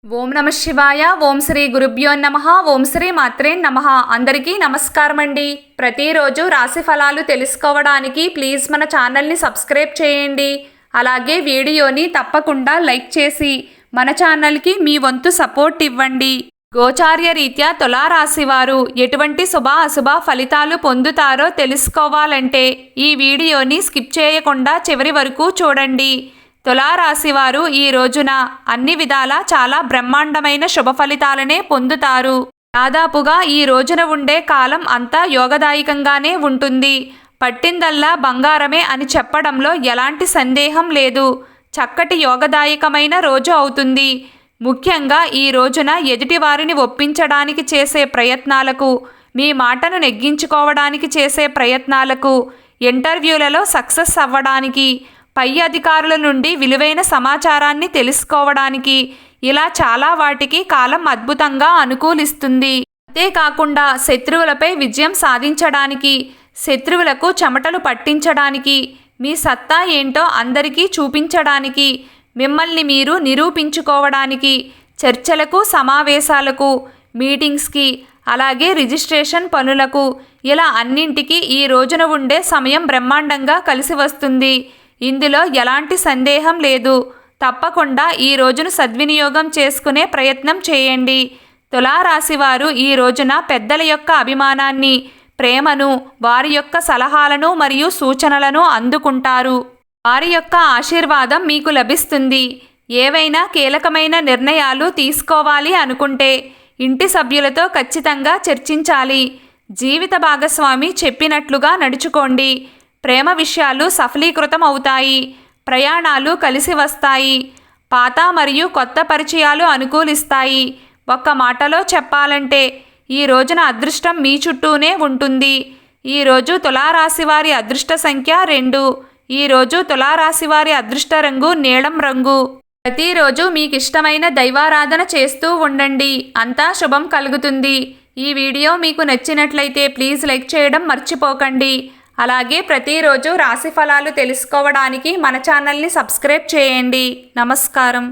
ఓం నమ శివాయ. ఓం శ్రీ గురుభ్యో నమః. ఓం శ్రీ మాత్రే నమః. అందరికీ నమస్కారం అండి. ప్రతిరోజు రాశి ఫలాలు తెలుసుకోవడానికి ప్లీజ్ మన ఛానల్ని సబ్స్క్రైబ్ చేయండి. అలాగే వీడియోని తప్పకుండా లైక్ చేసి మన ఛానల్కి మీ వంతు సపోర్ట్ ఇవ్వండి. గోచార్య రీత్యా తులారాశి వారు ఎటువంటి శుభ అశుభ ఫలితాలు పొందుతారో తెలుసుకోవాలంటే ఈ వీడియోని స్కిప్ చేయకుండా చివరి వరకు చూడండి. తులారాశివారు ఈ రోజున అన్ని విధాలా చాలా బ్రహ్మాండమైన శుభ ఫలితాలనే పొందుతారు. దాదాపుగా ఈ రోజున ఉండే కాలం అంతా యోగదాయకంగానే ఉంటుంది. పట్టిందల్లా బంగారమే అని చెప్పడంలో ఎలాంటి సందేహం లేదు. చక్కటి యోగదాయకమైన రోజు అవుతుంది. ముఖ్యంగా ఈ రోజున ఎదుటివారిని ఒప్పించడానికి చేసే ప్రయత్నాలకు, మీ మాటను నెగ్గించుకోవడానికి చేసే ప్రయత్నాలకు, ఇంటర్వ్యూలలో సక్సెస్ అవ్వడానికి, పై అధికారుల నుండి విలువైన సమాచారాన్ని తెలుసుకోవడానికి, ఇలా చాలా వాటికి కాలం అద్భుతంగా అనుకూలిస్తుంది. అంతేకాకుండా శత్రువులపై విజయం సాధించడానికి, శత్రువులకు చెమటలు పట్టించడానికి, మీ సత్తా ఏంటో అందరికీ చూపించడానికి, మిమ్మల్ని మీరు నిరూపించుకోవడానికి, చర్చలకు, సమావేశాలకు, మీటింగ్స్కి, అలాగే రిజిస్ట్రేషన్ పనులకు, ఇలా అన్నింటికీ ఈ రోజున ఉండే సమయం బ్రహ్మాండంగా కలిసి వస్తుంది. ఇందులో ఎలాంటి సందేహం లేదు. తప్పకుండా ఈ రోజును సద్వినియోగం చేసుకునే ప్రయత్నం చేయండి. తులారాశివారు ఈ రోజున పెద్దల యొక్క అభిమానాన్ని, ప్రేమను, వారి యొక్క సలహాలను మరియు సూచనలను అందుకుంటారు. వారి యొక్క ఆశీర్వాదం మీకు లభిస్తుంది. ఏవైనా కీలకమైన నిర్ణయాలు తీసుకోవాలి అనుకుంటే ఇంటి సభ్యులతో ఖచ్చితంగా చర్చించాలి. జీవిత భాగస్వామి చెప్పినట్లుగా నడుచుకోండి. ప్రేమ విషయాలు సఫలీకృతం అవుతాయి. ప్రయాణాలు కలిసి వస్తాయి. పాత మరియు కొత్త పరిచయాలు అనుకూలిస్తాయి. ఒక్క మాటలో చెప్పాలంటే ఈ రోజున అదృష్టం మీ చుట్టూనే ఉంటుంది. ఈరోజు తులారాశివారి అదృష్ట సంఖ్య 2. ఈరోజు తులారాశివారి అదృష్ట రంగు నీలం రంగు. ప్రతిరోజు మీకు ఇష్టమైన దైవారాధన చేస్తూ ఉండండి. అంతా శుభం కలుగుతుంది. ఈ వీడియో మీకు నచ్చినట్లయితే ప్లీజ్ లైక్ చేయడం మర్చిపోకండి. అలాగే ప్రతిరోజు రాశి ఫలాలు తెలుసుకోవడానికి మన ఛానల్ని సబ్స్క్రైబ్ చేయండి. నమస్కారం.